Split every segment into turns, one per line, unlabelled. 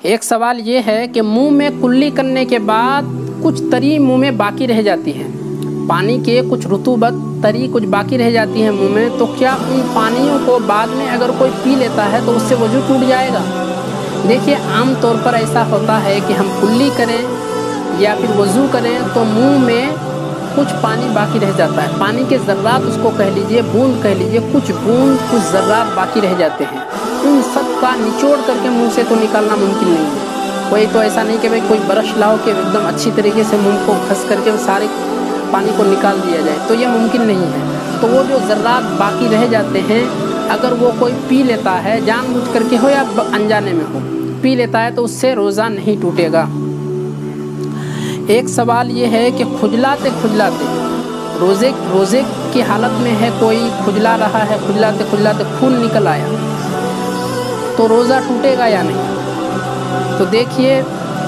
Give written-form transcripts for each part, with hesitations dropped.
एक सवाल ये है कि मुंह में कुल्ली करने के बाद कुछ तरी मुंह में बाकी रह जाती है, पानी के कुछ रुतूबत तरी कुछ बाकी रह जाती है मुंह में, तो क्या उन पानियों को बाद में अगर कोई पी लेता है तो उससे वजू टूट जाएगा? देखिए, आम तौर पर ऐसा होता है कि हम कुल्ली करें या फिर वज़ू करें तो मुंह में कुछ पानी बाकी रह जाता है, पानी के ज़र्रात उसको कह लीजिए, बूंद कह लीजिए, कुछ बूंद कुछ ज़र्रात बाकी रह जाते हैं। उन सब का निचोड़ करके मुंह से तो निकालना मुमकिन नहीं है। कोई तो ऐसा नहीं कि भाई कोई ब्रश लाओ कि एकदम अच्छी तरीके से मुंह को घस करके सारे पानी को निकाल दिया जाए, तो यह मुमकिन नहीं है। तो वो जो ज़र्रात बाकी रह जाते हैं, अगर वो कोई पी लेता है, जानबूझ करके हो या अनजाने में हो, पी लेता है तो उससे रोज़ा नहीं टूटेगा। एक सवाल ये है कि खुजलाते खुजलाते रोज़े की हालत में है, कोई खुजला रहा है, खुजलाते खुजलाते खून निकल आया तो रोज़ा टूटेगा या नहीं? तो देखिए,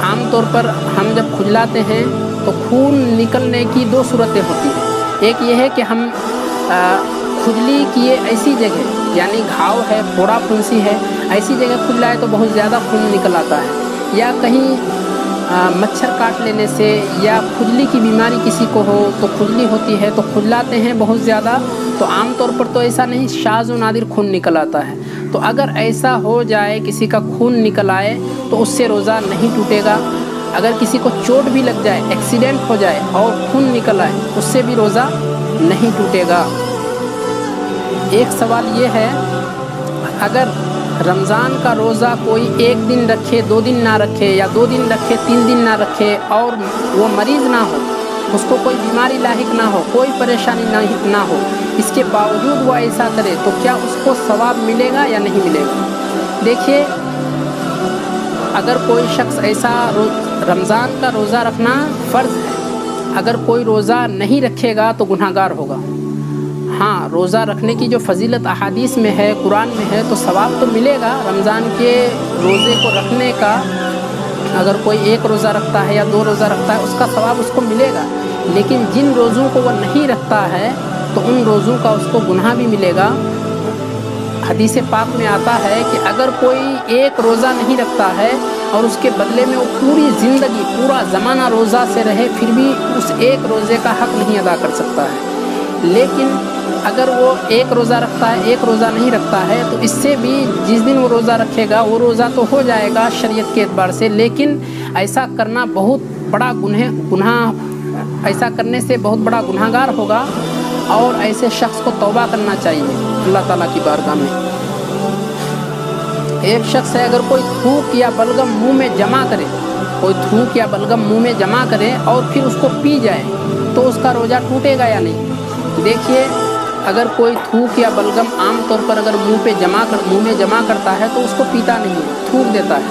आम तौर पर हम जब खुजलाते हैं तो खून निकलने की दो सूरतें होती हैं। एक ये है कि हम खुजली किए ऐसी जगह, यानी घाव है, फोड़ा फुंसी है, ऐसी जगह खुजलाए तो बहुत ज़्यादा खून निकल आता है, या कहीं मच्छर काट लेने से या खुजली की बीमारी किसी को हो तो खुजली होती है तो खुजलाते हैं बहुत ज़्यादा, तो आम तौर पर तो ऐसा नहीं, शाज़ व नादिर खून निकल आता है। तो अगर ऐसा हो जाए, किसी का खून निकल आए तो उससे रोज़ा नहीं टूटेगा। अगर किसी को चोट भी लग जाए, एक्सीडेंट हो जाए और खून निकल आए, उससे भी रोज़ा नहीं टूटेगा। एक सवाल ये है, अगर रमज़ान का रोज़ा कोई एक दिन रखे, 2 दिन ना रखे, या 2 दिन रखे 3 दिन ना रखे, और वो मरीज़ ना हो, उसको कोई बीमारी लाहिक ना हो, कोई परेशानी ना हो, इसके बावजूद वो ऐसा करे तो क्या उसको सवाब मिलेगा या नहीं मिलेगा? देखिए, अगर कोई शख्स ऐसा रमज़ान का रोज़ा रखना फ़र्ज़ है, अगर कोई रोज़ा नहीं रखेगा तो गुनहगार होगा। हाँ, रोज़ा रखने की जो फजीलत अहादीस में है, कुरान में है, तो सवाब तो मिलेगा रमज़ान के रोज़े को रखने का। अगर कोई एक रोज़ा रखता है या 2 रोज़ा रखता है, उसका सवाब उसको मिलेगा, लेकिन जिन रोज़ों को वह नहीं रखता है तो उन रोज़ों का उसको गुनाह भी मिलेगा। हदीस पाक में आता है कि अगर कोई एक रोज़ा नहीं रखता है और उसके बदले में वो पूरी ज़िंदगी, पूरा ज़माना रोज़ा से रहे, फिर भी उस एक रोज़े का हक़ नहीं अदा कर सकता है। लेकिन अगर वो एक रोज़ा रखता है, एक रोज़ा नहीं रखता है, तो इससे भी जिस दिन वो रोज़ा रखेगा वो रोज़ा तो हो जाएगा शरीयत के एतबार से, लेकिन ऐसा करना बहुत बड़ा गुनाह, ऐसा करने से बहुत बड़ा गुनाहगार होगा, और ऐसे शख्स को तौबा करना चाहिए अल्लाह ताला की बारगाह में। एक शख्स है, अगर कोई थूक या बलगम मुंह में जमा करे, कोई थूक या बलगम मुंह में जमा करे और फिर उसको पी जाए, तो उसका रोज़ा टूटेगा या नहीं? देखिए, अगर कोई थूक या बलगम आम तौर पर अगर मुंह में जमा करता है तो उसको पीता नहीं है, थूक देता है,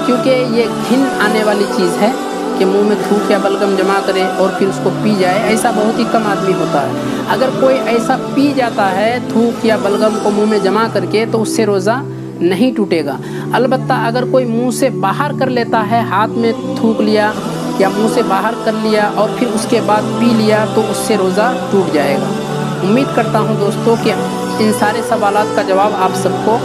क्योंकि ये घिन आने वाली चीज़ है कि मुंह में थूक या बलगम जमा करे और फिर उसको पी जाए, ऐसा बहुत ही कम आदमी होता है। अगर कोई ऐसा पी जाता है थूक या बलगम को मुंह में जमा करके, तो उससे रोज़ा नहीं टूटेगा। अलबत्ता अगर कोई मुंह से बाहर कर लेता है, हाथ में थूक लिया या मुंह से बाहर कर लिया और फिर उसके बाद पी लिया, तो उससे रोज़ा टूट जाएगा। उम्मीद करता हूँ दोस्तों कि इन सारे सवालात का जवाब आप सबको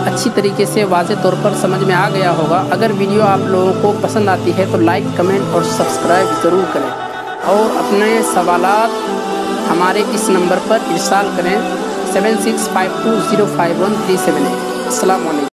अच्छी तरीके से वाज़ेह तौर पर समझ में आ गया होगा। अगर वीडियो आप लोगों को पसंद आती है तो लाइक, कमेंट और सब्सक्राइब ज़रूर करें, और अपने सवालात हमारे इस नंबर पर इरसाल करें 7652051378। अस्सलाम वालेकुम।